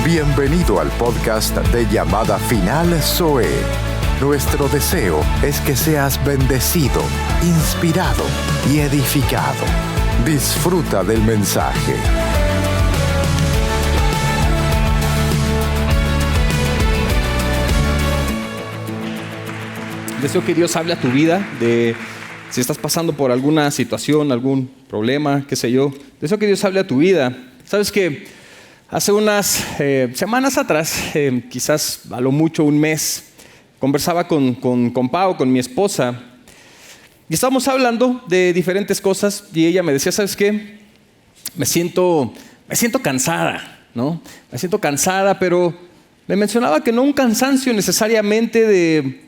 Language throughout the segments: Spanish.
Bienvenido al podcast de Llamada Final Zoe. Nuestro deseo es que seas bendecido, inspirado y edificado. Disfruta del mensaje. Deseo que Dios hable a tu vida, de si estás pasando por alguna situación, algún problema, qué sé yo. Deseo que Dios hable a tu vida. Sabes que hace unas semanas atrás, quizás a lo mucho un mes, conversaba con Pau, con mi esposa, y estábamos hablando de diferentes cosas, y ella me decía, ¿sabes qué? Me siento cansada, ¿no? Me siento cansada, pero me mencionaba que no un cansancio necesariamente de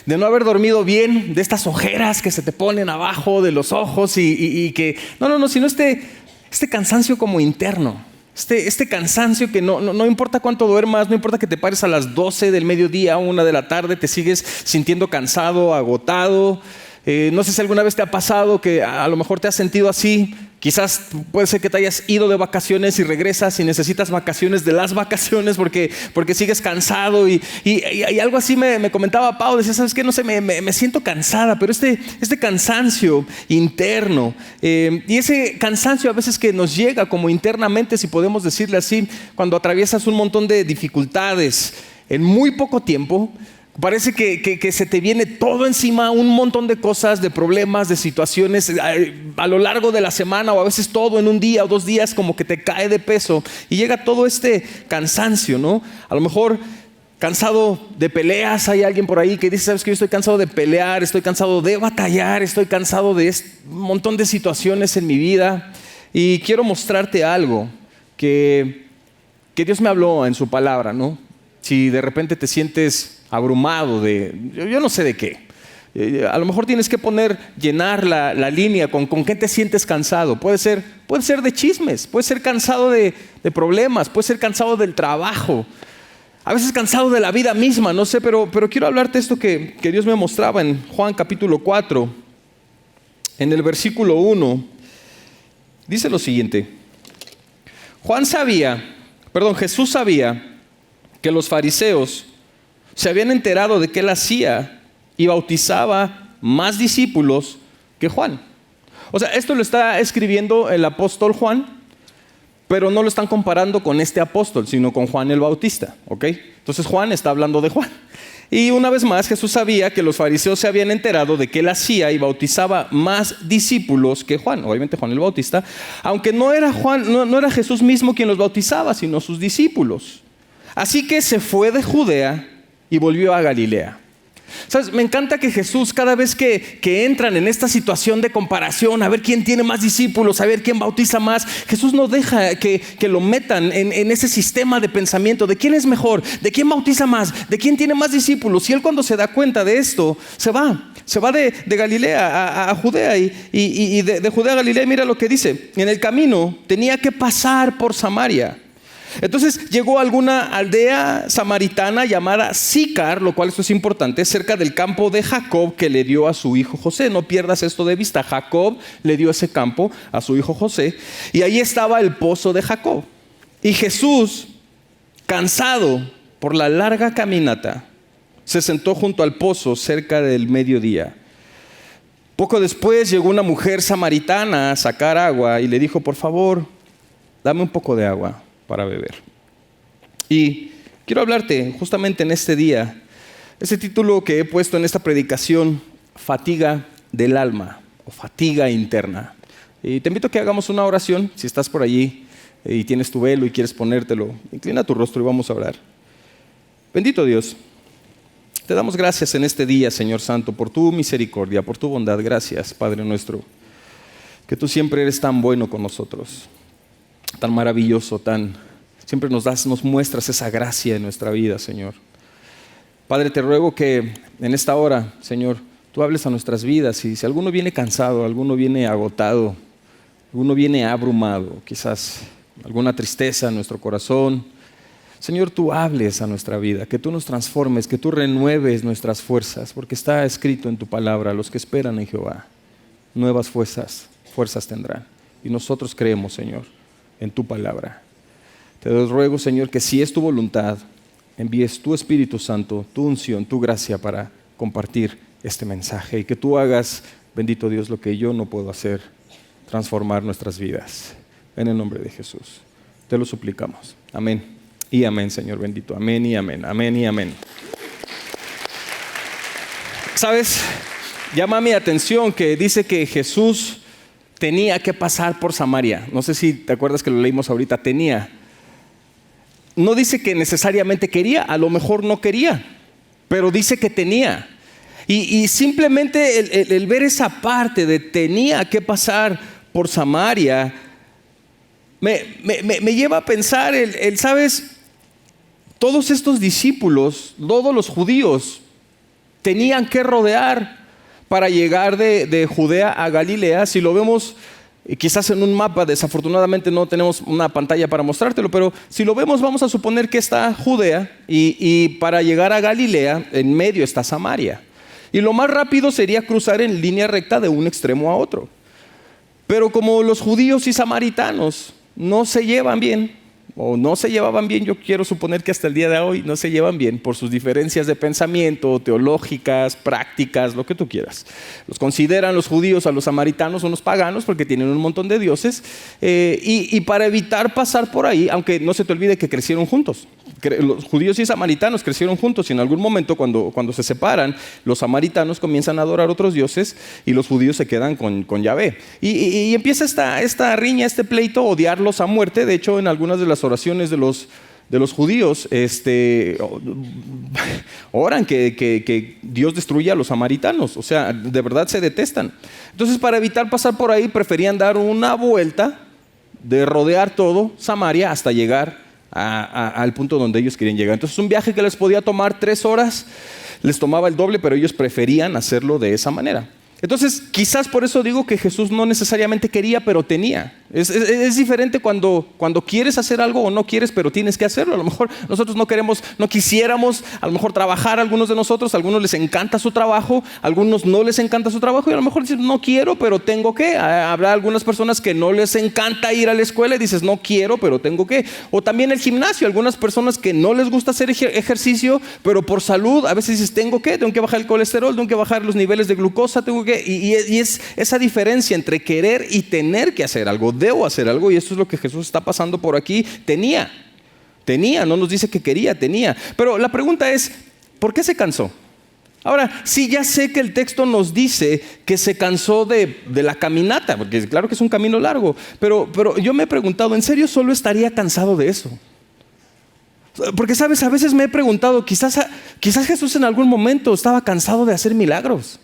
no haber dormido bien, de estas ojeras que se te ponen abajo de los ojos y que... No, sino este cansancio como interno. Este cansancio que no importa cuánto duermas, no importa que te pares a las 12 del mediodía, 1 de la tarde, te sigues sintiendo cansado, agotado. No sé si alguna vez te ha pasado que a lo mejor te has sentido así. Quizás puede ser que te hayas ido de vacaciones y regresas y necesitas vacaciones de las vacaciones porque sigues cansado y algo así me comentaba Pau, decía, ¿sabes qué? No sé, me siento cansada, pero este cansancio interno y ese cansancio a veces que nos llega como internamente, si podemos decirle así, cuando atraviesas un montón de dificultades en muy poco tiempo. Parece que se te viene todo encima, un montón de cosas, de problemas, de situaciones a lo largo de la semana o a veces todo en un día o 2 días como que te cae de peso y llega todo este cansancio, ¿no? A lo mejor cansado de peleas, hay alguien por ahí que dice, ¿sabes qué? Yo estoy cansado de pelear, estoy cansado de batallar, estoy cansado de un montón de situaciones en mi vida y quiero mostrarte algo que Dios me habló en su palabra, ¿no? Si de repente te sientes abrumado yo no sé de qué. A lo mejor tienes que llenar la línea con qué te sientes cansado. Puede ser de chismes, puede ser cansado de problemas, puede ser cansado del trabajo, a veces cansado de la vida misma, no sé, pero quiero hablarte esto que Dios me mostraba en Juan capítulo 4, en el versículo 1, dice lo siguiente. Jesús sabía que los fariseos se habían enterado de que él hacía y bautizaba más discípulos que Juan. O sea, esto lo está escribiendo el apóstol Juan, pero no lo están comparando con este apóstol, sino con Juan el Bautista, ¿ok? Entonces Juan está hablando de Juan. Y una vez más, Jesús sabía que los fariseos se habían enterado de que él hacía y bautizaba más discípulos que Juan, obviamente Juan el Bautista, aunque no era Jesús mismo quien los bautizaba, sino sus discípulos. Así que se fue de Judea y volvió a Galilea. ¿Sabes? Me encanta que Jesús, cada vez que entran en esta situación de comparación, a ver quién tiene más discípulos, a ver quién bautiza más, Jesús no deja que lo metan en ese sistema de pensamiento de quién es mejor, de quién bautiza más, de quién tiene más discípulos. Y él, cuando se da cuenta de esto, se va de Galilea a Judea y de Judea a Galilea. Mira lo que dice: en el camino tenía que pasar por Samaria. Entonces llegó a alguna aldea samaritana llamada Sicar, lo cual esto es importante, cerca del campo de Jacob que le dio a su hijo José. No pierdas esto de vista. Jacob le dio ese campo a su hijo José y ahí estaba el pozo de Jacob. Y Jesús, cansado por la larga caminata, se sentó junto al pozo cerca del mediodía. Poco después llegó una mujer samaritana a sacar agua y le dijo, por favor, dame un poco de agua para beber. Y quiero hablarte justamente en este día, ese título que he puesto en esta predicación, fatiga del alma o fatiga interna. Y te invito a que hagamos una oración. Si estás por allí y tienes tu velo y quieres ponértelo, inclina tu rostro y vamos a orar. Bendito Dios, te damos gracias en este día, Señor Santo, por tu misericordia, por tu bondad. Gracias, Padre nuestro, que tú siempre eres tan bueno con nosotros, tan maravilloso, siempre nos muestras esa gracia en nuestra vida, Señor. Padre, te ruego que en esta hora, Señor, tú hables a nuestras vidas, y si alguno viene cansado, alguno viene agotado, alguno viene abrumado, quizás alguna tristeza en nuestro corazón, Señor, tú hables a nuestra vida, que tú nos transformes, que tú renueves nuestras fuerzas, porque está escrito en tu palabra: los que esperan en Jehová, nuevas fuerzas tendrán. Y nosotros creemos, Señor, en tu palabra. Te ruego, Señor, que si es tu voluntad, envíes tu Espíritu Santo, tu unción, tu gracia para compartir este mensaje y que tú hagas, bendito Dios, lo que yo no puedo hacer, transformar nuestras vidas. En el nombre de Jesús. Te lo suplicamos. Amén y amén, Señor bendito. Amén y amén. Amén y amén. ¿Sabes? Llama mi atención que dice que Jesús tenía que pasar por Samaria. No sé si te acuerdas que lo leímos ahorita. Tenía. No dice que necesariamente quería, a lo mejor no quería, pero dice que tenía. Y simplemente el ver esa parte de tenía que pasar por Samaria me lleva a pensar, ¿sabes? Todos estos discípulos, todos los judíos, tenían que rodear para llegar de Judea a Galilea. Si lo vemos quizás en un mapa, desafortunadamente no tenemos una pantalla para mostrártelo, pero si lo vemos vamos a suponer que está Judea y para llegar a Galilea en medio está Samaria. Y lo más rápido sería cruzar en línea recta de un extremo a otro. Pero como los judíos y samaritanos no se llevan bien, o no se llevaban bien, yo quiero suponer que hasta el día de hoy no se llevan bien por sus diferencias de pensamiento, teológicas, prácticas, lo que tú quieras. Los consideran los judíos a los samaritanos unos paganos porque tienen un montón de dioses y para evitar pasar por ahí, aunque no se te olvide que crecieron juntos. Los judíos y samaritanos crecieron juntos y en algún momento cuando se separan, los samaritanos comienzan a adorar otros dioses y los judíos se quedan con Yahvé. Y empieza esta riña, este pleito, odiarlos a muerte. De hecho, en algunas de las oraciones de los judíos oran que Dios destruya a los samaritanos. O sea, de verdad se detestan. Entonces, para evitar pasar por ahí, preferían dar una vuelta de rodear todo Samaria hasta llegar al punto donde ellos querían llegar. Entonces un viaje que les podía tomar 3 horas, les tomaba el doble, pero ellos preferían hacerlo de esa manera. Entonces quizás por eso digo que Jesús no necesariamente quería, pero tenía. Es diferente cuando quieres hacer algo o no quieres, pero tienes que hacerlo. A lo mejor nosotros no quisiéramos a lo mejor trabajar, algunos de nosotros, a algunos les encanta su trabajo, a algunos no les encanta su trabajo y a lo mejor dicen no quiero, pero tengo que. Habrá algunas personas que no les encanta ir a la escuela y dices no quiero, pero tengo que. O también el gimnasio, algunas personas que no les gusta hacer ejercicio, pero por salud a veces dices tengo que bajar el colesterol, tengo que bajar los niveles de glucosa, tengo que. Y es esa diferencia entre querer y tener que hacer algo. Debo hacer algo y esto es lo que Jesús está pasando por aquí. Tenía, no nos dice que quería, tenía. Pero la pregunta es, ¿por qué se cansó? Ahora, sí, ya sé que el texto nos dice que se cansó de la caminata, porque claro que es un camino largo, pero yo me he preguntado, ¿en serio solo estaría cansado de eso? Porque, ¿sabes? A veces me he preguntado, quizás Jesús en algún momento estaba cansado de hacer milagros.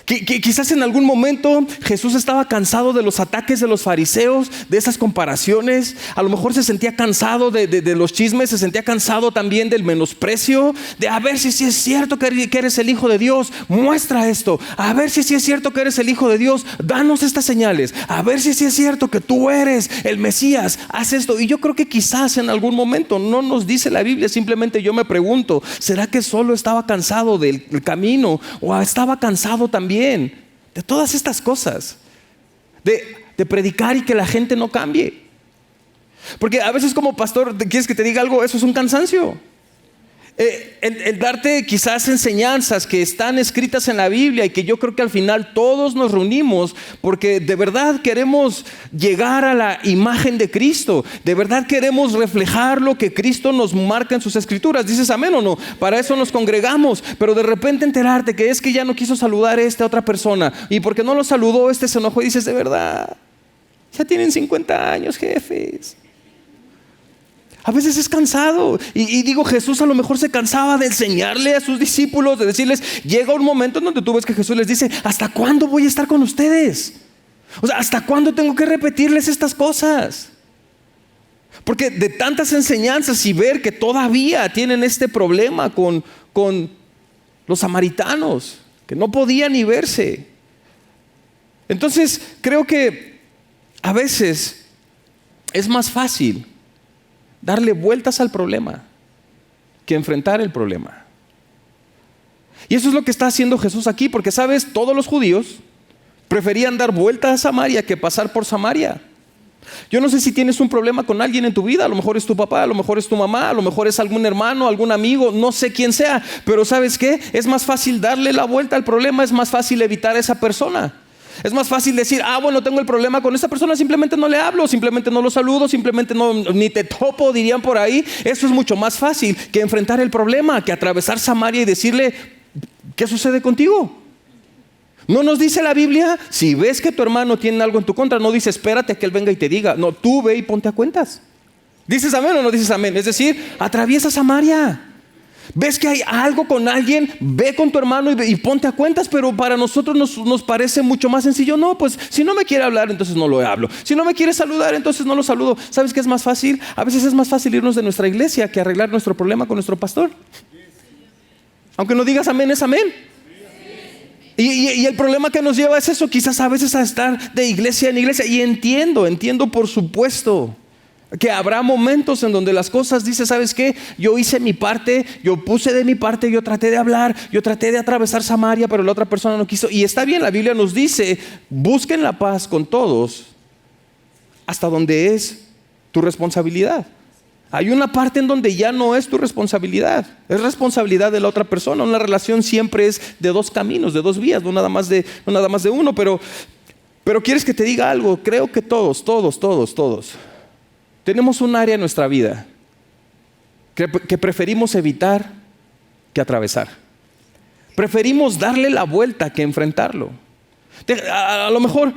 Quizás en algún momento Jesús estaba cansado de los ataques de los fariseos, de esas comparaciones. A lo mejor se sentía cansado de los chismes, se sentía cansado también del menosprecio, de a ver si es cierto que eres el Hijo de Dios, muestra esto. A ver si es cierto que eres el Hijo de Dios, danos estas señales. A ver si es cierto que tú eres el Mesías, haz esto. Y yo creo que quizás en algún momento, no nos dice la Biblia, simplemente yo me pregunto, ¿será que solo estaba cansado del camino o estaba cansado también de todas estas cosas, de predicar y que la gente no cambie? Porque a veces como pastor, ¿quieres que te diga algo? Eso es un cansancio. El darte quizás enseñanzas que están escritas en la Biblia y que yo creo que al final todos nos reunimos porque de verdad queremos llegar a la imagen de Cristo, de verdad queremos reflejar lo que Cristo nos marca en sus escrituras. ¿Dices amén o no? Para eso nos congregamos, pero de repente enterarte que es que ya no quiso saludar a esta otra persona y porque no lo saludó, se enojó y dices, de verdad, ya tienen 50 años, jefes. A veces es cansado. Y digo, Jesús a lo mejor se cansaba de enseñarle a sus discípulos, de decirles, llega un momento en donde tú ves que Jesús les dice, ¿hasta cuándo voy a estar con ustedes? O sea, ¿hasta cuándo tengo que repetirles estas cosas? Porque de tantas enseñanzas y ver que todavía tienen este problema con los samaritanos, que no podían ni verse. Entonces, creo que a veces es más fácil darle vueltas al problema que enfrentar el problema. Y eso es lo que está haciendo Jesús aquí, porque sabes, todos los judíos preferían dar vueltas a Samaria que pasar por Samaria. Yo no sé si tienes un problema con alguien en tu vida, a lo mejor es tu papá, a lo mejor es tu mamá, a lo mejor es algún hermano, algún amigo, no sé quién sea, pero ¿sabes qué? Es más fácil darle la vuelta al problema, es más fácil evitar a esa persona. Es más fácil decir, bueno, tengo el problema con esta persona, simplemente no le hablo, simplemente no lo saludo, simplemente ni te topo, dirían por ahí. Eso es mucho más fácil que enfrentar el problema, que atravesar Samaria y decirle, ¿qué sucede contigo? ¿No nos dice la Biblia? Si ves que tu hermano tiene algo en tu contra, no dice espérate a que él venga y te diga. No, tú ve y ponte a cuentas. ¿Dices amén o no dices amén? Es decir, atraviesa Samaria. ¿Ves que hay algo con alguien? Ve con tu hermano y ponte a cuentas. Pero para nosotros nos parece mucho más sencillo. No, pues si no me quiere hablar, entonces no lo hablo. Si no me quiere saludar, entonces no lo saludo. ¿Sabes qué es más fácil? A veces es más fácil irnos de nuestra iglesia que arreglar nuestro problema con nuestro pastor. Aunque no digas amén, es amén. Y el problema que nos lleva es eso, quizás a veces a estar de iglesia en iglesia. Y entiendo por supuesto que habrá momentos en donde las cosas dices, ¿sabes qué? Yo hice mi parte, yo puse de mi parte, yo traté de hablar, yo traté de atravesar Samaria, pero la otra persona no quiso. Y está bien, la Biblia nos dice, busquen la paz con todos hasta donde es tu responsabilidad. Hay una parte en donde ya no es tu responsabilidad, es responsabilidad de la otra persona. Una relación siempre es de dos caminos, de dos vías, no nada más de uno. Pero quieres que te diga algo, creo que todos tenemos un área en nuestra vida que preferimos evitar que atravesar. Preferimos darle la vuelta que enfrentarlo. A lo mejor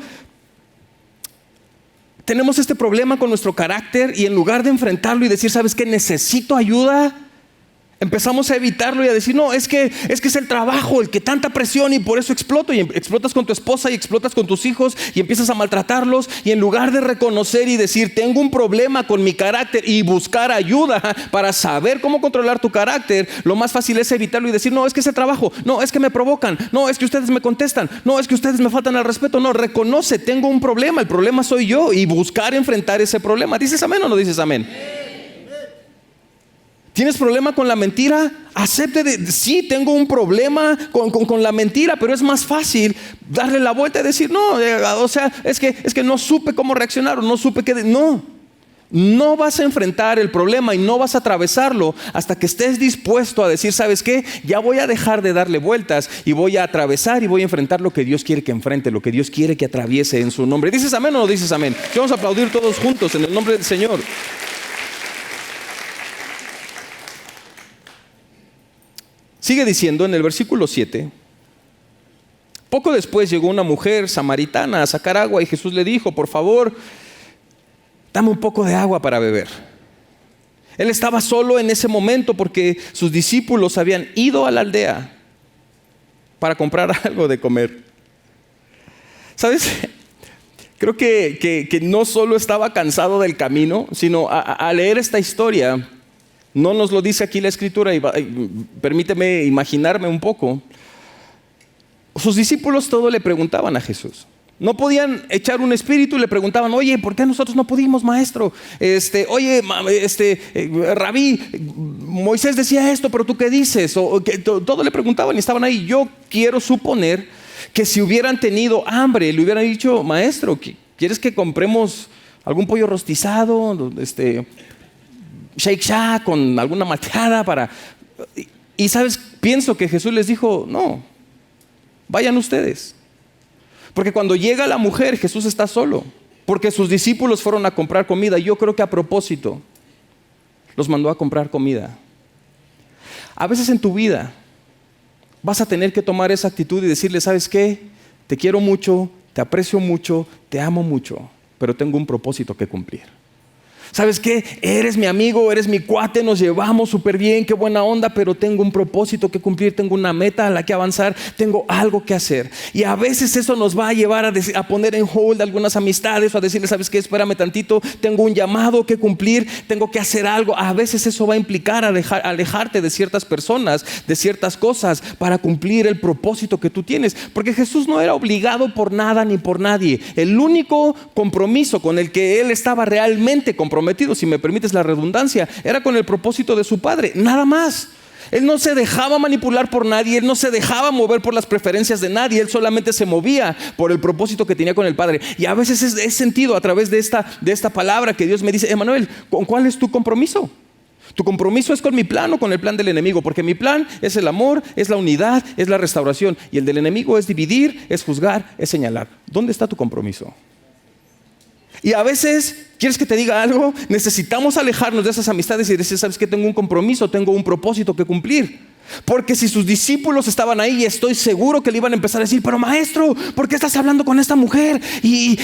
tenemos este problema con nuestro carácter y en lugar de enfrentarlo y decir, ¿sabes qué? Necesito ayuda. Empezamos a evitarlo y a decir, no, es que es el trabajo, el que tanta presión y por eso exploto. Y explotas con tu esposa y explotas con tus hijos y empiezas a maltratarlos. Y en lugar de reconocer y decir, tengo un problema con mi carácter y buscar ayuda para saber cómo controlar tu carácter, lo más fácil es evitarlo y decir, no, es que es el trabajo, no, es que me provocan, no, es que ustedes me contestan, no, es que ustedes me faltan al respeto. No, reconoce, tengo un problema, el problema soy yo y buscar enfrentar ese problema. ¿Dices amén o no dices amén? ¿Tienes problema con la mentira? Acepte sí, tengo un problema con la mentira, pero es más fácil darle la vuelta y decir, no, o sea, es que no supe cómo reaccionar o no supe qué. No vas a enfrentar el problema y no vas a atravesarlo hasta que estés dispuesto a decir, ¿sabes qué? Ya voy a dejar de darle vueltas y voy a atravesar y voy a enfrentar lo que Dios quiere que enfrente, lo que Dios quiere que atraviese en su nombre. ¿Dices amén o no dices amén? Vamos a aplaudir todos juntos en el nombre del Señor. Sigue diciendo en el versículo 7, poco después llegó una mujer samaritana a sacar agua y Jesús le dijo, por favor, dame un poco de agua para beber. Él estaba solo en ese momento porque sus discípulos habían ido a la aldea para comprar algo de comer. ¿Sabes? Creo que no solo estaba cansado del camino, sino a leer esta historia. No nos lo dice aquí la Escritura y permíteme imaginarme un poco. Sus discípulos todo le preguntaban a Jesús. No podían echar un espíritu y le preguntaban, oye, ¿por qué nosotros no pudimos, maestro? Rabí, Moisés decía esto, pero ¿tú qué dices? Todo le preguntaban y estaban ahí. Yo quiero suponer que si hubieran tenido hambre, le hubieran dicho, maestro, ¿quieres que compremos algún pollo rostizado? Shake Shack con alguna malteada para... Y sabes, pienso que Jesús les dijo, no, vayan ustedes. Porque cuando llega la mujer, Jesús está solo. Porque sus discípulos fueron a comprar comida. Yo creo que a propósito los mandó a comprar comida. A veces en tu vida vas a tener que tomar esa actitud y decirle, ¿sabes qué? Te quiero mucho, te aprecio mucho, te amo mucho, pero tengo un propósito que cumplir. ¿Sabes qué? Eres mi amigo, eres mi cuate, nos llevamos súper bien, qué buena onda, pero tengo un propósito que cumplir, tengo una meta a la que avanzar, tengo algo que hacer. Y a veces eso nos va a llevar a poner en hold algunas amistades o a decirle, ¿sabes qué? Espérame tantito, tengo un llamado que cumplir, tengo que hacer algo. A veces eso va a implicar alejarte de ciertas personas, de ciertas cosas para cumplir el propósito que tú tienes. Porque Jesús no era obligado por nada ni por nadie. El único compromiso con el que Él estaba realmente comprometido, si me permites la redundancia, era con el propósito de su Padre, nada más. Él no se dejaba manipular por nadie, él no se dejaba mover por las preferencias de nadie, él solamente se movía por el propósito que tenía con el Padre. Y a veces es sentido a través de esta palabra que Dios me dice: Emanuel, ¿con cuál es tu compromiso? ¿Tu compromiso es con mi plan o con el plan del enemigo? Porque mi plan es el amor, es la unidad, es la restauración. Y el del enemigo es dividir, es juzgar, es señalar. ¿Dónde está tu compromiso? Y a veces, ¿quieres que te diga algo? Necesitamos alejarnos de esas amistades y decir: ¿sabes qué? Tengo un compromiso, tengo un propósito que cumplir. Porque si sus discípulos estaban ahí, estoy seguro que le iban a empezar a decir: pero maestro, ¿por qué estás hablando con esta mujer? Y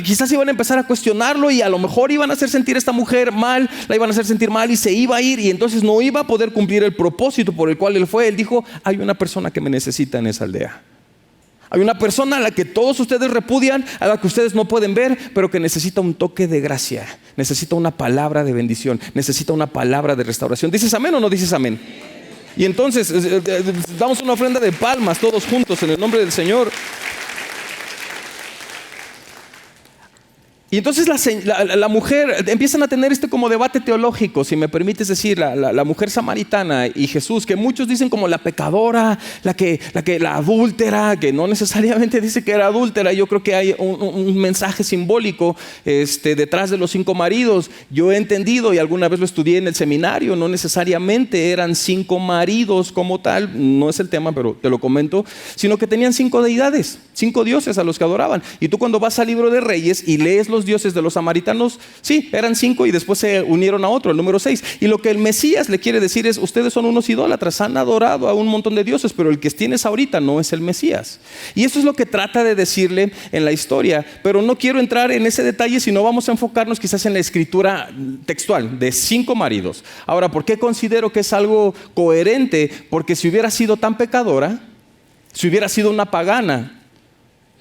quizás iban a empezar a cuestionarlo, y a lo mejor iban a hacer sentir a esta mujer mal, la iban a hacer sentir mal, y se iba a ir, y entonces no iba a poder cumplir el propósito por el cual él fue. Él dijo: hay una persona que me necesita en esa aldea. Hay una persona a la que todos ustedes repudian, a la que ustedes no pueden ver, pero que necesita un toque de gracia, necesita una palabra de bendición, necesita una palabra de restauración. ¿Dices amén o no dices amén? Y entonces damos una ofrenda de palmas todos juntos en el nombre del Señor. Y entonces la mujer, empiezan a tener como debate teológico, si me permites decir, la mujer samaritana y Jesús, que muchos dicen como la pecadora, la adúltera, que no necesariamente dice que era adúltera. Yo creo que hay un mensaje simbólico detrás de los 5 maridos. Yo he entendido, y alguna vez lo estudié en el seminario, no necesariamente eran 5 maridos como tal, no es el tema, pero te lo comento, sino que tenían 5 deidades, 5 dioses a los que adoraban. Y tú cuando vas al libro de Reyes y lees los dioses de los samaritanos, sí, eran 5 y después se unieron a otro, el número 6. Y lo que el Mesías le quiere decir es: ustedes son unos idólatras, han adorado a un montón de dioses, pero el que tienes ahorita no es el Mesías. Y eso es lo que trata de decirle en la historia, pero no quiero entrar en ese detalle, sino vamos a enfocarnos quizás en la escritura textual de 5 maridos. Ahora, ¿por qué considero que es algo coherente? Porque si hubiera sido tan pecadora, si hubiera sido una pagana,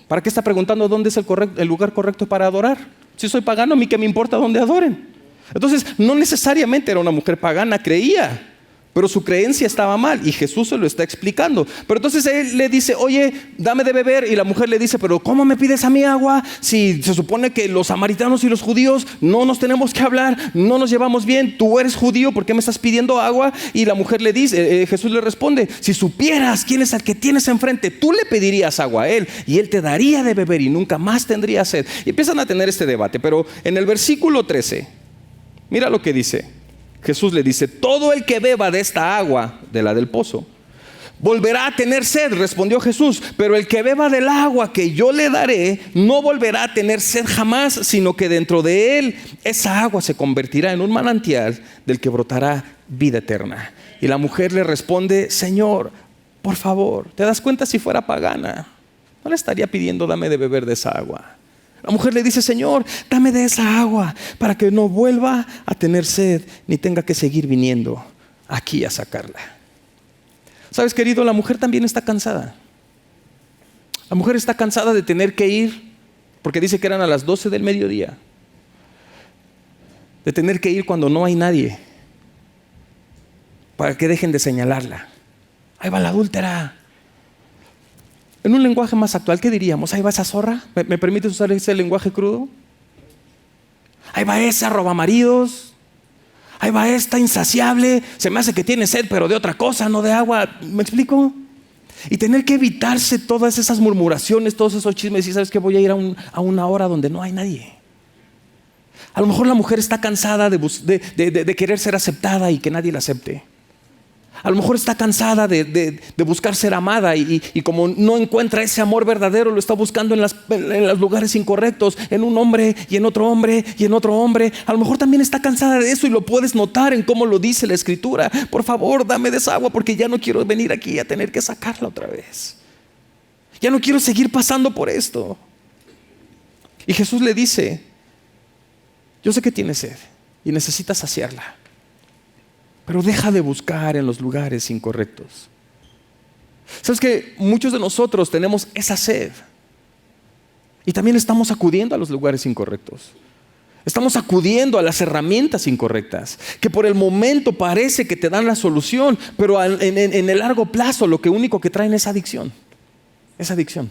¿para qué está preguntando dónde es el lugar correcto para adorar? Si soy pagano, a mí qué me importa dónde adoren. Entonces, no necesariamente era una mujer pagana, creía, pero su creencia estaba mal y Jesús se lo está explicando. Pero entonces él le dice: oye, dame de beber. Y la mujer le dice: pero ¿cómo me pides a mí agua? Si se supone que los samaritanos y los judíos no nos tenemos que hablar, no nos llevamos bien. Tú eres judío, ¿por qué me estás pidiendo agua? Y la mujer le dice, Jesús le responde: si supieras quién es el que tienes enfrente, tú le pedirías agua a él y él te daría de beber y nunca más tendría sed. Y empiezan a tener este debate. Pero en el versículo 13, mira lo que dice. Jesús le dice: todo el que beba de esta agua, de la del pozo, volverá a tener sed, respondió Jesús, pero el que beba del agua que yo le daré no volverá a tener sed jamás, sino que dentro de él esa agua se convertirá en un manantial del que brotará vida eterna. Y la mujer le responde: Señor, por favor, ¿te das cuenta? Si fuera pagana, no le estaría pidiendo: dame de beber de esa agua. La mujer le dice: Señor, dame de esa agua para que no vuelva a tener sed ni tenga que seguir viniendo aquí a sacarla. ¿Sabes, querido? La mujer también está cansada. La mujer está cansada de tener que ir, porque dice que eran a las 12 del mediodía, de tener que ir cuando no hay nadie, para que dejen de señalarla. Ahí va la adúltera. En un lenguaje más actual, ¿qué diríamos? Ahí va esa zorra. ¿Me permites usar ese lenguaje crudo? Ahí va esa robamaridos. Ahí va esta insaciable. Se me hace que tiene sed, pero de otra cosa, no de agua. ¿Me explico? Y tener que evitarse todas esas murmuraciones, todos esos chismes. Y sabes que voy a ir a una hora donde no hay nadie. A lo mejor la mujer está cansada de querer ser aceptada y que nadie la acepte. A lo mejor está cansada de buscar ser amada y como no encuentra ese amor verdadero, lo está buscando en los lugares incorrectos, en un hombre y en otro hombre y en otro hombre. A lo mejor también está cansada de eso y lo puedes notar en cómo lo dice la Escritura. Por favor, dame de esa agua porque ya no quiero venir aquí a tener que sacarla otra vez. Ya no quiero seguir pasando por esto. Y Jesús le dice: yo sé que tienes sed y necesitas saciarla, pero deja de buscar en los lugares incorrectos. ¿Sabes que muchos de nosotros tenemos esa sed? Y también estamos acudiendo a los lugares incorrectos. Estamos acudiendo a las herramientas incorrectas, que por el momento parece que te dan la solución, pero en el largo plazo lo único que traen es adicción. Es adicción.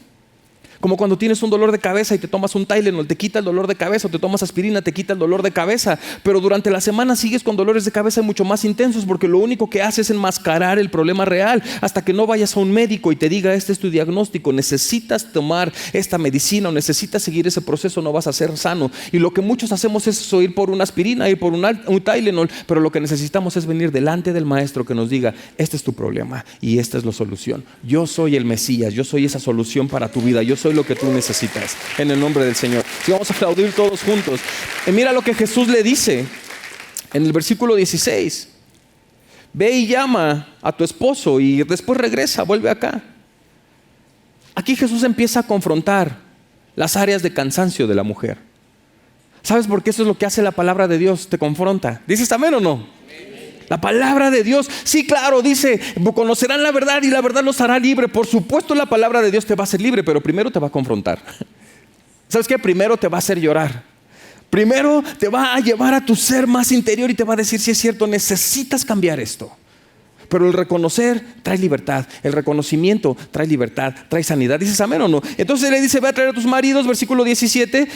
Como cuando tienes un dolor de cabeza y te tomas un Tylenol, te quita el dolor de cabeza, o te tomas aspirina, te quita el dolor de cabeza, pero durante la semana sigues con dolores de cabeza mucho más intensos, porque lo único que hace es enmascarar el problema real, hasta que no vayas a un médico y te diga: este es tu diagnóstico, necesitas tomar esta medicina o necesitas seguir ese proceso, no vas a ser sano. Y lo que muchos hacemos es ir por una aspirina, ir por un Tylenol, pero lo que necesitamos es venir delante del maestro que nos diga: este es tu problema y esta es la solución. Yo soy el Mesías, yo soy esa solución para tu vida, yo soy lo que tú necesitas, en el nombre del Señor. Y vamos a aplaudir todos juntos. Y mira lo que Jesús le dice en el versículo 16: ve y llama a tu esposo y después regresa, vuelve acá. Aquí Jesús empieza a confrontar las áreas de cansancio de la mujer. ¿Sabes por qué? Eso es lo que hace la palabra de Dios, te confronta. ¿Dices amén o no? La palabra de Dios, sí, claro, dice: conocerán la verdad y la verdad los hará libre. Por supuesto, la palabra de Dios te va a hacer libre, pero primero te va a confrontar. ¿Sabes qué? Primero te va a hacer llorar. Primero te va a llevar a tu ser más interior y te va a decir: sí, es cierto, necesitas cambiar esto. Pero el reconocer trae libertad, el reconocimiento trae libertad, trae sanidad. ¿Dices amén o no? Entonces le dice: ve a traer a tus maridos. Versículo 17,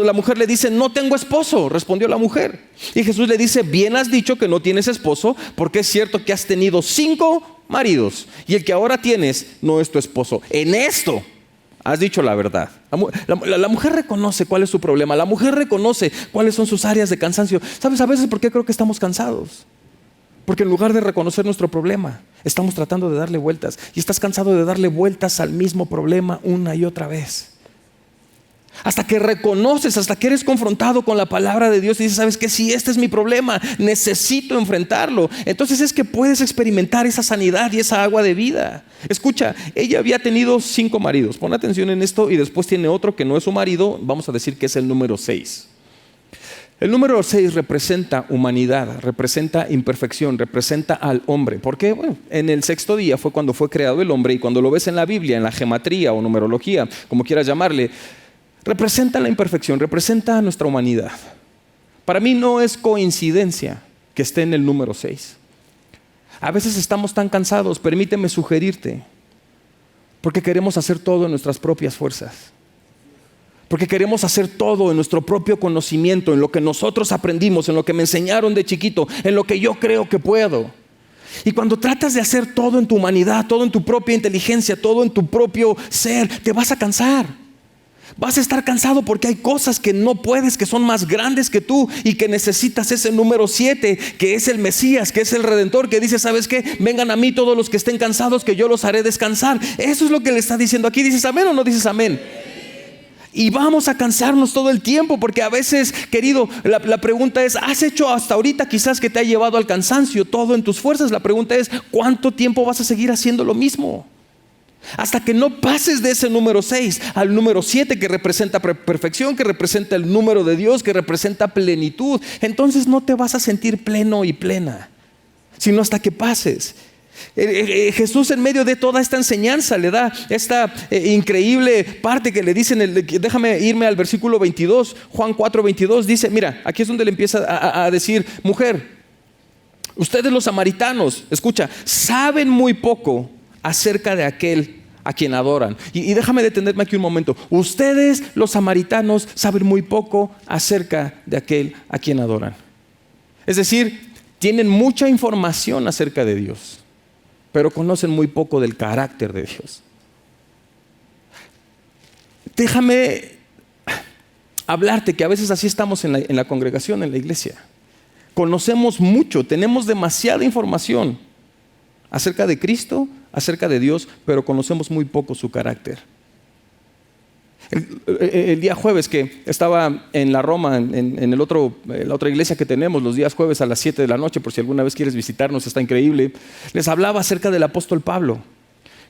la mujer le dice: no tengo esposo, respondió la mujer. Y Jesús le dice: bien has dicho que no tienes esposo, porque es cierto que has tenido 5 maridos y el que ahora tienes no es tu esposo. En esto has dicho la verdad. La mujer reconoce cuál es su problema, la mujer reconoce cuáles son sus áreas de cansancio. ¿Sabes a veces por qué creo que estamos cansados? Porque en lugar de reconocer nuestro problema, estamos tratando de darle vueltas. Y estás cansado de darle vueltas al mismo problema una y otra vez. Hasta que reconoces, hasta que eres confrontado con la palabra de Dios y dices: ¿sabes qué? Si este es mi problema, necesito enfrentarlo. Entonces es que puedes experimentar esa sanidad y esa agua de vida. Escucha, ella había tenido 5 maridos. Pon atención en esto. Y después tiene otro que no es su marido. Vamos a decir que es el número 6. El número 6 representa humanidad, representa imperfección, representa al hombre. ¿Por qué? Bueno, en el 6º día fue cuando fue creado el hombre, y cuando lo ves en la Biblia, en la gematría o numerología, como quieras llamarle, representa la imperfección, representa nuestra humanidad. Para mí no es coincidencia que esté en el número 6. A veces estamos tan cansados, permíteme sugerirte, porque queremos hacer todo en nuestras propias fuerzas. Porque queremos hacer todo en nuestro propio conocimiento, en lo que nosotros aprendimos, en lo que me enseñaron de chiquito, en lo que yo creo que puedo. Y cuando tratas de hacer todo en tu humanidad, todo en tu propia inteligencia, todo en tu propio ser, te vas a cansar. Vas a estar cansado porque hay cosas que no puedes, que son más grandes que tú, y que necesitas ese número 7, que es el Mesías, que es el Redentor, que dice: ¿sabes qué? Vengan a mí todos los que estén cansados, que yo los haré descansar. Eso es lo que le está diciendo aquí. ¿Dices amén o no dices amén? Y vamos a cansarnos todo el tiempo, porque a veces, querido, la pregunta es: ¿has hecho hasta ahorita quizás que te ha llevado al cansancio todo en tus fuerzas? La pregunta es: ¿cuánto tiempo vas a seguir haciendo lo mismo? Hasta que no pases de ese número 6 al número 7, que representa perfección, que representa el número de Dios, que representa plenitud. Entonces no te vas a sentir pleno y plena, sino hasta que pases. Jesús, en medio de toda esta enseñanza, le da esta increíble parte que le dicen. Déjame irme al versículo 22. Juan 4:22 dice: mira, aquí es donde le empieza a decir: mujer, ustedes los samaritanos, escucha, saben muy poco acerca de aquel a quien adoran. Y déjame detenerme aquí un momento. Ustedes los samaritanos saben muy poco acerca de aquel a quien adoran. Es decir, tienen mucha información acerca de Dios, pero conocen muy poco del carácter de Dios. Déjame hablarte que a veces así estamos en la congregación, en la iglesia. Conocemos mucho, tenemos demasiada información acerca de Cristo, acerca de Dios, pero conocemos muy poco su carácter. El día jueves que estaba en la Roma, en la otra iglesia que tenemos, los días jueves a las 7 de la noche, por si alguna vez quieres visitarnos, está increíble. Les hablaba acerca del apóstol Pablo,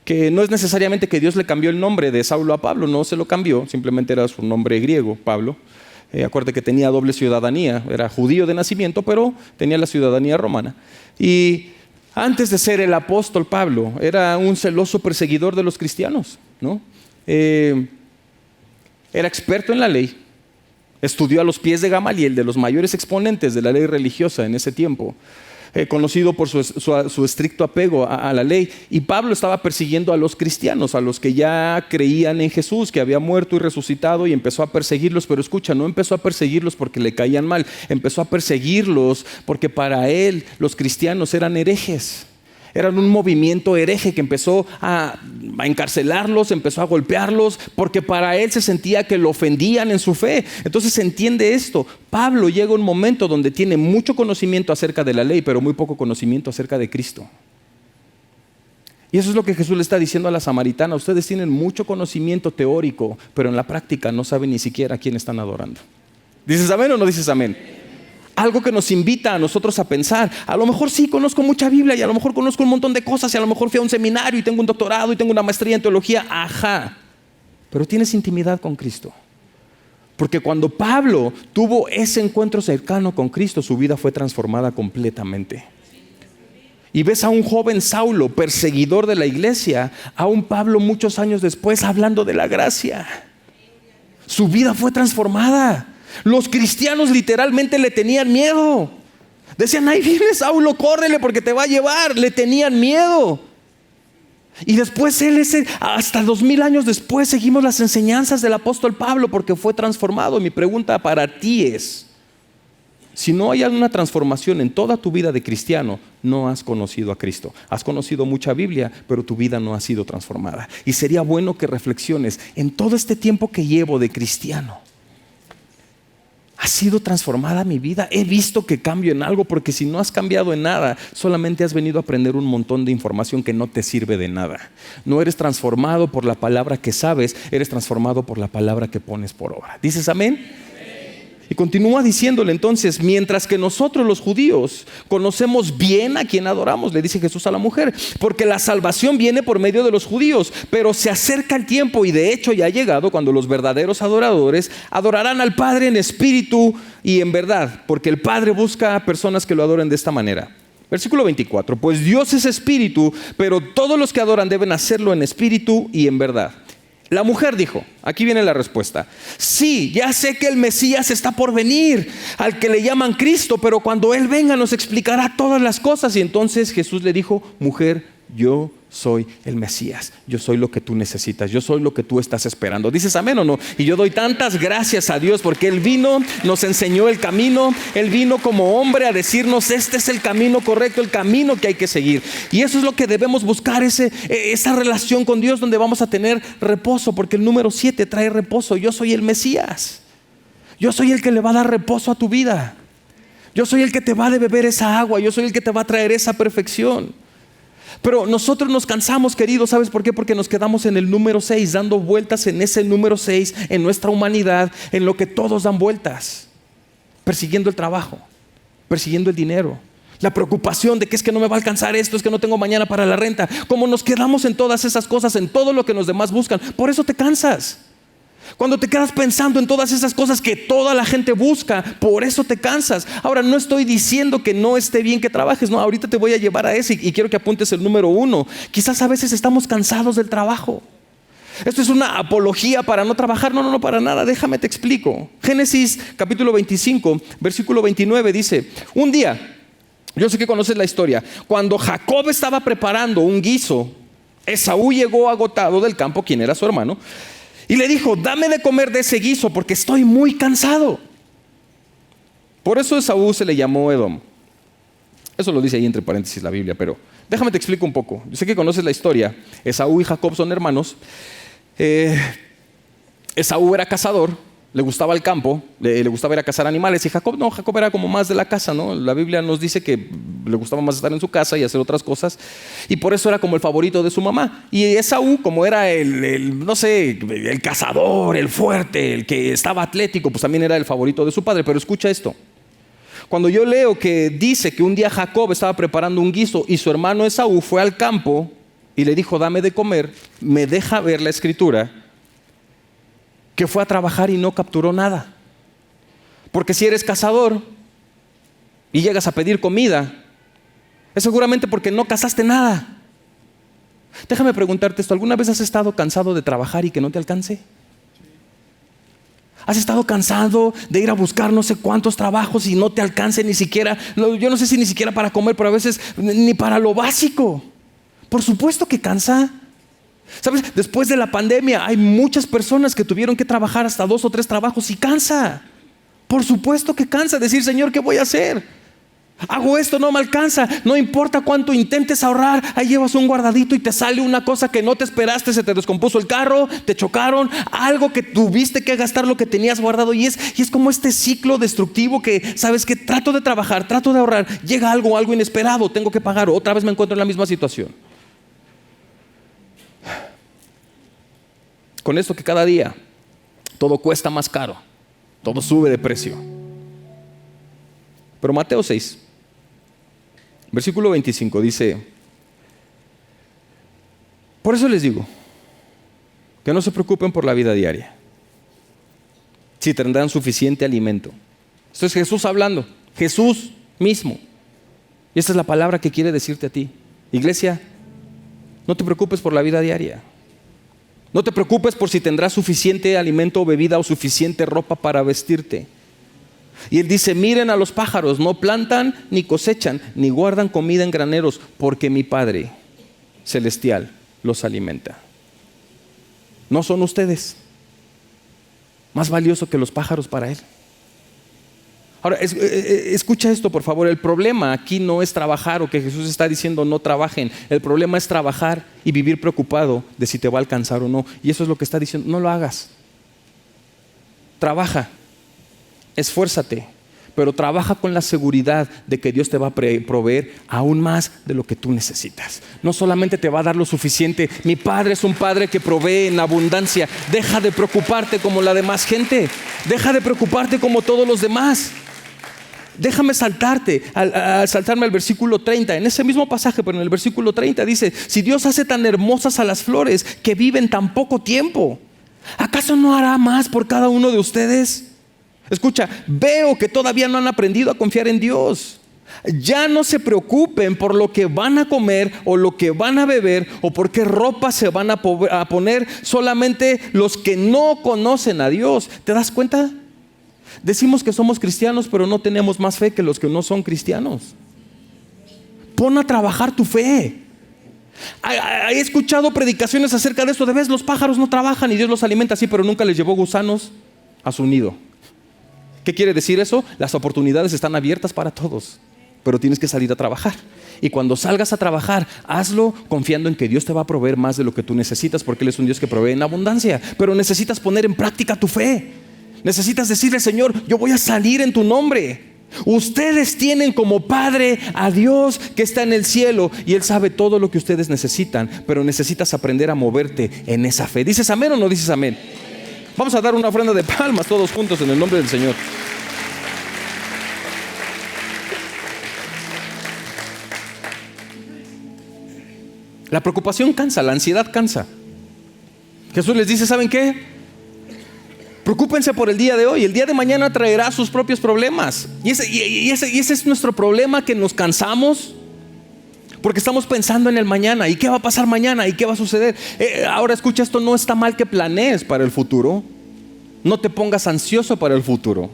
que no es necesariamente que Dios le cambió el nombre de Saulo a Pablo, no se lo cambió, simplemente era su nombre griego, Pablo. Acuérdate que tenía doble ciudadanía, era judío de nacimiento, pero tenía la ciudadanía romana. Y antes de ser el apóstol Pablo, era un celoso perseguidor de los cristianos, ¿no? Era experto en la ley, estudió a los pies de Gamaliel, de los mayores exponentes de la ley religiosa en ese tiempo. conocido por su estricto apego a la ley. Y Pablo estaba persiguiendo a los cristianos, a los que ya creían en Jesús, que había muerto y resucitado, y empezó a perseguirlos. Pero escucha, no empezó a perseguirlos porque le caían mal, empezó a perseguirlos porque para él los cristianos eran herejes. Eran un movimiento hereje que empezó a encarcelarlos, empezó a golpearlos, porque para él se sentía que lo ofendían en su fe. Entonces se entiende esto. Pablo llega a un momento donde tiene mucho conocimiento acerca de la ley, pero muy poco conocimiento acerca de Cristo. Y eso es lo que Jesús le está diciendo a la samaritana. Ustedes tienen mucho conocimiento teórico, pero en la práctica no saben ni siquiera a quién están adorando. ¿Dices amén o no dices amén? Algo que nos invita a nosotros a pensar, a lo mejor sí conozco mucha Biblia y a lo mejor conozco un montón de cosas y a lo mejor fui a un seminario y tengo un doctorado y tengo una maestría en teología, ajá, pero tienes intimidad con Cristo. Porque cuando Pablo tuvo ese encuentro cercano con Cristo, su vida fue transformada completamente. Y ves a un joven Saulo, perseguidor de la iglesia, a un Pablo muchos años después hablando de la gracia. Su vida fue transformada. Los cristianos literalmente le tenían miedo. Decían, ahí viene Saulo, córrele porque te va a llevar. Le tenían miedo. Y después hasta 2000 años después seguimos las enseñanzas del apóstol Pablo porque fue transformado. Mi pregunta para ti es, si no hay una transformación en toda tu vida de cristiano, no has conocido a Cristo. Has conocido mucha Biblia, pero tu vida no ha sido transformada. Y sería bueno que reflexiones en todo este tiempo que llevo de cristiano. ¿Ha sido transformada mi vida? ¿He visto que cambio en algo? Porque si no has cambiado en nada, solamente has venido a aprender un montón de información que no te sirve de nada. No eres transformado por la palabra que sabes, eres transformado por la palabra que pones por obra. ¿Dices amén? Y continúa diciéndole entonces, mientras que nosotros los judíos conocemos bien a quien adoramos, le dice Jesús a la mujer, porque la salvación viene por medio de los judíos, pero se acerca el tiempo y de hecho ya ha llegado cuando los verdaderos adoradores adorarán al Padre en espíritu y en verdad, porque el Padre busca a personas que lo adoren de esta manera. Versículo 24, pues Dios es espíritu, pero todos los que adoran deben hacerlo en espíritu y en verdad. La mujer dijo, aquí viene la respuesta, sí, ya sé que el Mesías está por venir, al que le llaman Cristo, pero cuando Él venga nos explicará todas las cosas. Y entonces Jesús le dijo, mujer, yo soy el Mesías, yo soy lo que tú necesitas, yo soy lo que tú estás esperando. ¿Dices amén o no? Y yo doy tantas gracias a Dios porque Él vino, nos enseñó el camino, Él vino como hombre a decirnos este es el camino correcto, el camino que hay que seguir. Y eso es lo que debemos buscar, esa relación con Dios donde vamos a tener reposo, porque el número 7 trae reposo. Yo soy el Mesías, yo soy el que le va a dar reposo a tu vida, yo soy el que te va a beber esa agua, yo soy el que te va a traer esa perfección. Pero nosotros nos cansamos, queridos, ¿sabes por qué? Porque nos quedamos en el número 6, dando vueltas en ese número 6, en nuestra humanidad, en lo que todos dan vueltas, persiguiendo el trabajo, persiguiendo el dinero, la preocupación de que es que no me va a alcanzar esto, es que no tengo mañana para la renta. Como nos quedamos en todas esas cosas, en todo lo que los demás buscan, por eso te cansas. Cuando te quedas pensando en todas esas cosas que toda la gente busca, por eso te cansas. Ahora, no estoy diciendo que no esté bien que trabajes, no, ahorita te voy a llevar a ese y quiero que apuntes el número 1. Quizás a veces estamos cansados del trabajo. Esto es una apología para no trabajar, no, para nada, déjame te explico. Génesis capítulo 25, versículo 29 dice, un día, yo sé que conoces la historia, cuando Jacob estaba preparando un guiso, Esaú llegó agotado del campo, quien era su hermano, y le dijo, dame de comer de ese guiso porque estoy muy cansado. Por eso Esaú se le llamó Edom. Eso lo dice ahí entre paréntesis la Biblia, pero déjame te explico un poco. Yo sé que conoces la historia. Esaú y Jacob son hermanos. Esaú era cazador, le gustaba el campo, le gustaba ir a cazar animales. Y Jacob no, Jacob era como más de la casa, ¿no? La Biblia nos dice que le gustaba más estar en su casa y hacer otras cosas. Y por eso era como el favorito de su mamá. Y Esaú, como era el cazador, el fuerte, el que estaba atlético, pues también era el favorito de su padre. Pero escucha esto. Cuando yo leo que dice que un día Jacob estaba preparando un guiso y su hermano Esaú fue al campo y le dijo, dame de comer, me deja ver la escritura que fue a trabajar y no capturó nada. Porque si eres cazador y llegas a pedir comida, es seguramente porque no cazaste nada. Déjame preguntarte esto, ¿alguna vez has estado cansado de trabajar y que no te alcance? Has estado cansado de ir a buscar no sé cuántos trabajos y no te alcance ni siquiera, yo no sé si ni siquiera para comer, pero a veces ni para lo básico. Por supuesto que cansa. ¿Sabes? Después de la pandemia hay muchas personas que tuvieron que trabajar hasta 2 o 3 trabajos y cansa. Por supuesto que cansa decir, Señor, ¿qué voy a hacer? Hago esto, no me alcanza. No importa cuánto intentes ahorrar, ahí llevas un guardadito y te sale una cosa que no te esperaste. Se te descompuso el carro, te chocaron, algo que tuviste que gastar lo que tenías guardado. Y es como este ciclo destructivo que, sabes, que trato de trabajar, trato de ahorrar, llega algo inesperado, tengo que pagar, otra vez me encuentro en la misma situación. Con esto que cada día todo cuesta más caro, todo sube de precio. Pero Mateo 6, versículo 25 dice: por eso les digo que no se preocupen por la vida diaria, si tendrán suficiente alimento. Esto es Jesús hablando, Jesús mismo. Y esta es la palabra que quiere decirte a ti. Iglesia, no te preocupes por la vida diaria. No te preocupes por si tendrás suficiente alimento o bebida o suficiente ropa para vestirte. Y él dice, miren a los pájaros, no plantan ni cosechan, ni guardan comida en graneros, porque mi Padre celestial los alimenta. ¿No son ustedes más valiosos que los pájaros para él? Ahora, escucha esto, por favor. El problema aquí no es trabajar, o que Jesús está diciendo no trabajen. El problema es trabajar y vivir preocupado de si te va a alcanzar o no. Y eso es lo que está diciendo. No lo hagas. Trabaja, esfuérzate, pero trabaja con la seguridad de que Dios te va a proveer aún más de lo que tú necesitas. No solamente te va a dar lo suficiente. Mi Padre es un Padre que provee en abundancia. Deja de preocuparte como la demás gente. Deja de preocuparte como todos los demás. Déjame saltarme al versículo 30. En ese mismo pasaje, pero en el versículo 30 dice: si Dios hace tan hermosas a las flores que viven tan poco tiempo, ¿acaso no hará más por cada uno de ustedes? Escucha, veo que todavía no han aprendido a confiar en Dios. Ya no se preocupen por lo que van a comer o lo que van a beber o por qué ropa se van a poner. Solamente los que no conocen a Dios. ¿Te das cuenta? Decimos que somos cristianos, pero no tenemos más fe que los que no son cristianos. Pon a trabajar tu fe. He escuchado predicaciones acerca de esto. De vez los pájaros no trabajan y Dios los alimenta así, pero nunca les llevó gusanos a su nido. ¿Qué quiere decir eso? Las oportunidades están abiertas para todos, pero tienes que salir a trabajar. Y cuando salgas a trabajar, hazlo confiando en que Dios te va a proveer más de lo que tú necesitas, porque Él es un Dios que provee en abundancia. Pero necesitas poner en práctica tu fe. Necesitas decirle, Señor, yo voy a salir en tu nombre. Ustedes tienen como Padre a Dios que está en el cielo y Él sabe todo lo que ustedes necesitan, pero necesitas aprender a moverte en esa fe. ¿Dices amén o no dices amén? Vamos a dar una ofrenda de palmas todos juntos en el nombre del Señor. La preocupación cansa, la ansiedad cansa. Jesús les dice, ¿saben qué? Preocúpense por el día de hoy. El día de mañana traerá sus propios problemas. Y ese es nuestro problema, que nos cansamos porque estamos pensando en el mañana. ¿Y qué va a pasar mañana? ¿Y qué va a suceder? Ahora escucha esto, no está mal que planees para el futuro. No te pongas ansioso para el futuro.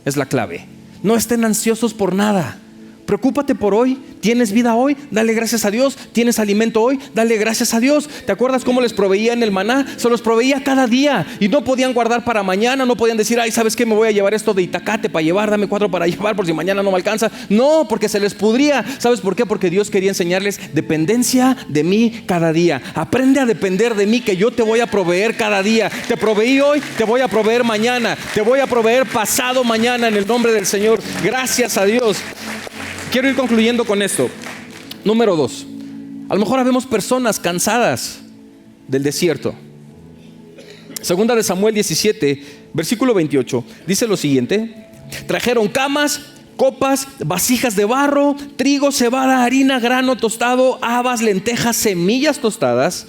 Es la clave. No estén ansiosos por nada. Preocúpate por hoy. ¿Tienes vida hoy? Dale gracias a Dios. ¿Tienes alimento hoy? Dale gracias a Dios. ¿Te acuerdas cómo les proveía en el maná? Se los proveía cada día y no podían guardar para mañana. No podían decir, ay, ¿sabes qué? Me voy a llevar esto de Itacate para llevar, dame 4 para llevar por si mañana no me alcanza. No, porque se les pudría. ¿Sabes por qué? Porque Dios quería enseñarles dependencia de mí cada día. Aprende a depender de mí, que yo te voy a proveer cada día. Te proveí hoy, te voy a proveer mañana. Te voy a proveer pasado mañana en el nombre del Señor. Gracias a Dios. Quiero ir concluyendo con esto. Número 2. A lo mejor habemos personas cansadas del desierto. Segunda de Samuel 17, versículo 28. Dice lo siguiente: trajeron camas, copas, vasijas de barro, trigo, cebada, harina, grano tostado, habas, lentejas, semillas tostadas,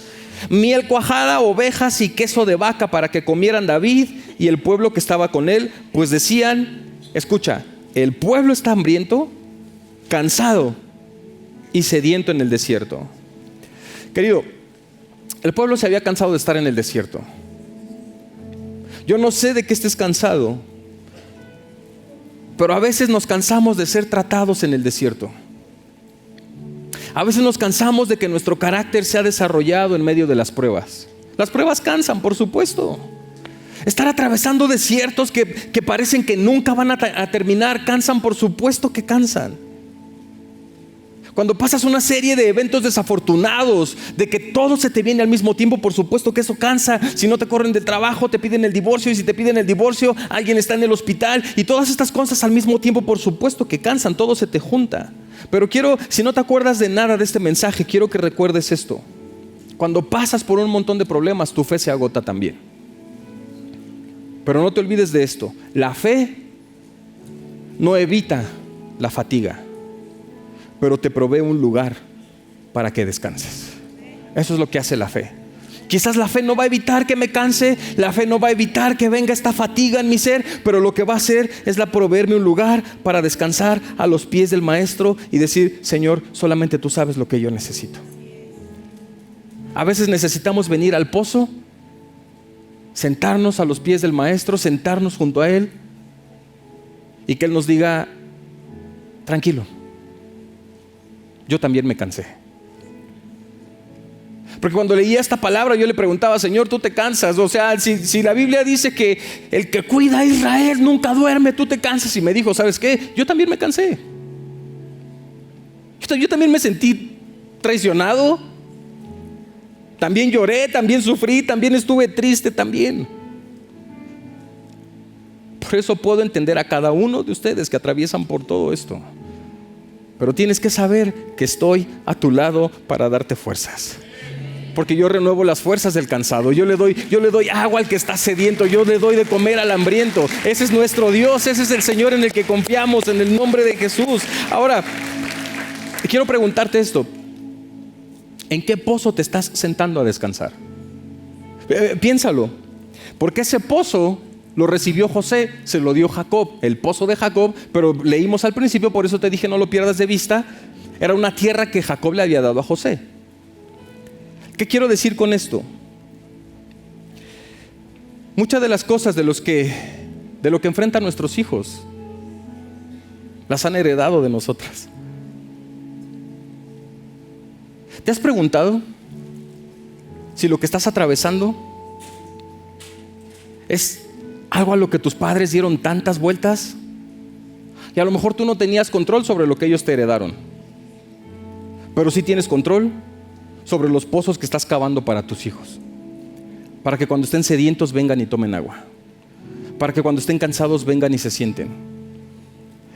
miel cuajada, ovejas y queso de vaca para que comieran David y el pueblo que estaba con él. Pues decían, escucha, el pueblo está hambriento, cansado y sediento en el desierto. Querido, el pueblo se había cansado de estar en el desierto. Yo no sé de qué estés cansado, pero a veces nos cansamos de ser tratados en el desierto. A veces nos cansamos de que nuestro carácter sea desarrollado en medio de las pruebas. Las pruebas cansan, por supuesto. Estar atravesando desiertos que parecen que nunca van a terminar, cansan, por supuesto que cansan. Cuando pasas una serie de eventos desafortunados, de que todo se te viene al mismo tiempo, por supuesto que eso cansa. Si no te corren del trabajo, te piden el divorcio, y si te piden el divorcio, alguien está en el hospital, y todas estas cosas al mismo tiempo, por supuesto que cansan, todo se te junta. Pero si no te acuerdas de nada de este mensaje, quiero que recuerdes esto. Cuando pasas por un montón de problemas, tu fe se agota también. Pero no te olvides de esto: la fe no evita la fatiga, pero te provee un lugar para que descanses. Eso es lo que hace la fe. Quizás la fe no va a evitar que me canse, la fe no va a evitar que venga esta fatiga en mi ser, pero lo que va a hacer es proveerme un lugar para descansar a los pies del Maestro y decir: Señor, solamente tú sabes lo que yo necesito. A veces necesitamos venir al pozo, sentarnos a los pies del Maestro, sentarnos junto a Él y que Él nos diga: tranquilo, yo también me cansé. Porque cuando leía esta palabra yo le preguntaba: Señor, ¿tú te cansas? O sea, si la Biblia dice que el que cuida a Israel nunca duerme, ¿tú te cansas? Y me dijo: ¿sabes qué? Yo también me cansé. Yo también me sentí traicionado. También lloré, también sufrí, también estuve triste también. Por eso puedo entender a cada uno de ustedes que atraviesan por todo esto. Pero tienes que saber que estoy a tu lado para darte fuerzas. Porque yo renuevo las fuerzas del cansado. Yo le doy agua al que está sediento. Yo le doy de comer al hambriento. Ese es nuestro Dios. Ese es el Señor en el que confiamos, en el nombre de Jesús. Ahora, quiero preguntarte esto: ¿en qué pozo te estás sentando a descansar? Piénsalo. Porque ese pozo lo recibió José, se lo dio Jacob, el pozo de Jacob. Pero leímos al principio, por eso te dije no lo pierdas de vista, era una tierra que Jacob le había dado a José. ¿Qué quiero decir con esto? Muchas de las cosas de lo que enfrentan nuestros hijos las han heredado de nosotras. ¿Te has preguntado si lo que estás atravesando es algo a lo que tus padres dieron tantas vueltas? Y a lo mejor tú no tenías control sobre lo que ellos te heredaron, pero sí tienes control sobre los pozos que estás cavando para tus hijos, para que cuando estén sedientos vengan y tomen agua, para que cuando estén cansados vengan y se sienten.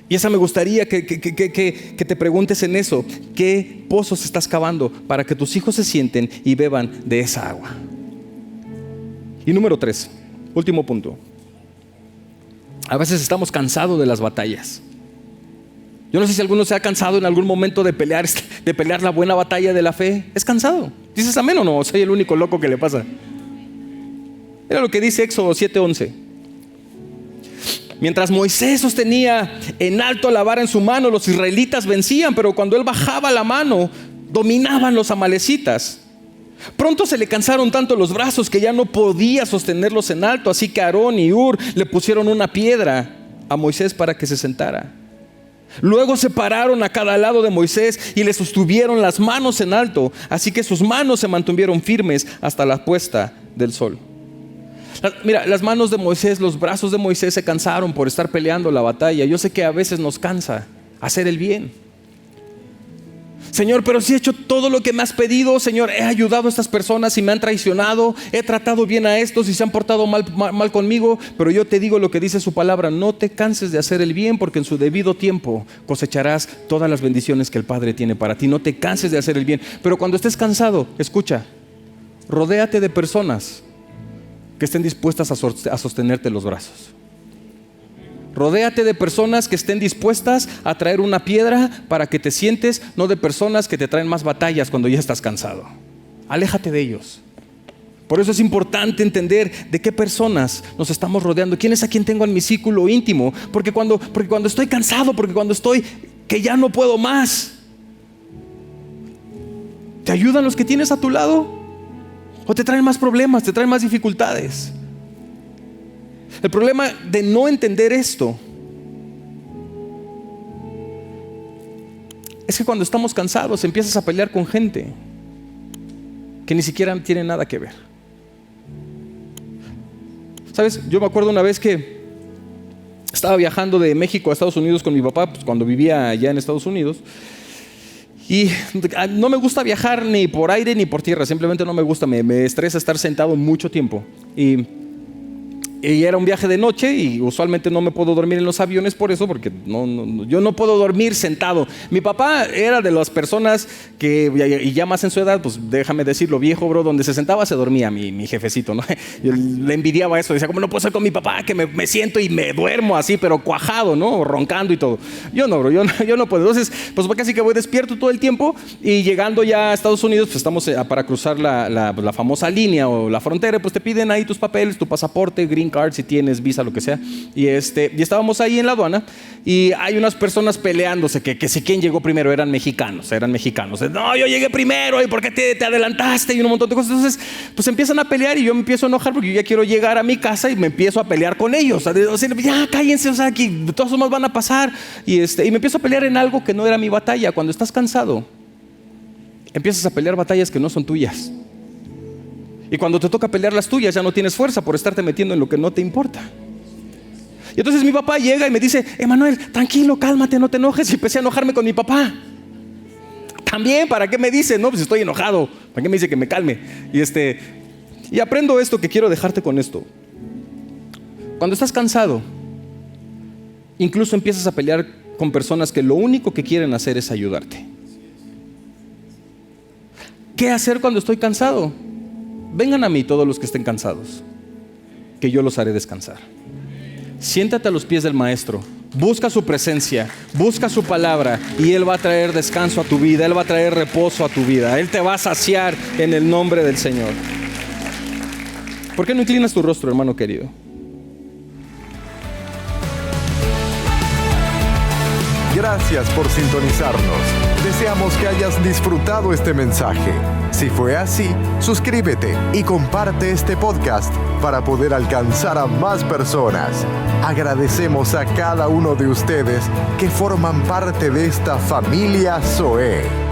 Y esa me gustaría que te preguntes en eso: ¿qué pozos estás cavando para que tus hijos se sienten y beban de esa agua? Y número 3, último punto: a veces estamos cansados de las batallas. Yo no sé si alguno se ha cansado en algún momento de pelear la buena batalla de la fe. ¿Es cansado? ¿Dices amén o no? ¿Soy el único loco que le pasa? Mira lo que dice Éxodo 7:11. Mientras Moisés sostenía en alto la vara en su mano, los israelitas vencían, pero cuando él bajaba la mano, dominaban los amalecitas. Pronto se le cansaron tanto los brazos que ya no podía sostenerlos en alto, así que Aarón y Hur le pusieron una piedra a Moisés para que se sentara. Luego se pararon a cada lado de Moisés y le sostuvieron las manos en alto, así que sus manos se mantuvieron firmes hasta la puesta del sol. Mira, las manos de Moisés, los brazos de Moisés se cansaron por estar peleando la batalla. Yo sé que a veces nos cansa hacer el bien. Señor, pero si he hecho todo lo que me has pedido. Señor, he ayudado a estas personas y me han traicionado. He tratado bien a estos y se han portado mal conmigo. Pero yo te digo lo que dice su palabra: no te canses de hacer el bien, porque en su debido tiempo cosecharás todas las bendiciones que el Padre tiene para ti. No te canses de hacer el bien. Pero cuando estés cansado, escucha, rodéate de personas que estén dispuestas a sostenerte los brazos. Rodéate de personas que estén dispuestas a traer una piedra para que te sientes, no de personas que te traen más batallas cuando ya estás cansado. Aléjate de ellos. Por eso es importante entender de qué personas nos estamos rodeando. ¿Quién es a quien tengo en mi círculo íntimo? Porque cuando estoy cansado, porque cuando estoy que ya no puedo más, ¿te ayudan los que tienes a tu lado? ¿O te traen más problemas, te traen más dificultades? El problema de no entender esto es que cuando estamos cansados empiezas a pelear con gente que ni siquiera tiene nada que ver. ¿Sabes? Yo me acuerdo una vez que estaba viajando de México a Estados Unidos con mi papá, pues, cuando vivía allá en Estados Unidos. Y no me gusta viajar ni por aire ni por tierra, simplemente no me gusta, me estresa estar sentado mucho tiempo. Y era un viaje de noche y usualmente no me puedo dormir en los aviones por eso, porque yo no puedo dormir sentado. Mi papá era de las personas que, y ya más en su edad, pues déjame decirlo, viejo, bro, donde se sentaba se dormía mi jefecito, ¿no? Yo le envidiaba eso, decía, ¿cómo no puedo ser con mi papá? Que me siento y me duermo así, pero cuajado, ¿no? Roncando y todo. Yo no, bro, yo no puedo. Entonces, pues casi que voy despierto todo el tiempo y llegando ya a Estados Unidos, pues estamos para cruzar la famosa línea o la frontera, pues te piden ahí tus papeles, tu pasaporte, green card, si tienes visa, lo que sea. Y estábamos ahí en la aduana y hay unas personas peleándose que si quién llegó primero. Eran mexicanos. No, yo llegué primero, ¿y por qué te adelantaste? Y un montón de cosas. Entonces, pues empiezan a pelear y yo me empiezo a enojar porque yo ya quiero llegar a mi casa y me empiezo a pelear con ellos. O sea, ya cállense, o sea, aquí todos más van a pasar. Y me empiezo a pelear en algo que no era mi batalla. Cuando estás cansado, empiezas a pelear batallas que no son tuyas. Y cuando te toca pelear las tuyas, ya no tienes fuerza por estarte metiendo en lo que no te importa. Y entonces mi papá llega y me dice, Emanuel, tranquilo, cálmate, no te enojes. Y empecé a enojarme con mi papá. También, ¿para qué me dice? No, pues estoy enojado. ¿Para qué me dice que me calme? Y aprendo esto, que quiero dejarte con esto. Cuando estás cansado, incluso empiezas a pelear con personas que lo único que quieren hacer es ayudarte. ¿Qué hacer cuando estoy cansado? Vengan a mí todos los que estén cansados, que yo los haré descansar. Siéntate a los pies del Maestro, busca su presencia, busca su palabra y Él va a traer descanso a tu vida, Él va a traer reposo a tu vida, Él te va a saciar en el nombre del Señor. ¿Por qué no inclinas tu rostro, hermano querido? Gracias por sintonizarnos. Deseamos que hayas disfrutado este mensaje. Si fue así, suscríbete y comparte este podcast para poder alcanzar a más personas. Agradecemos a cada uno de ustedes que forman parte de esta familia Zoe.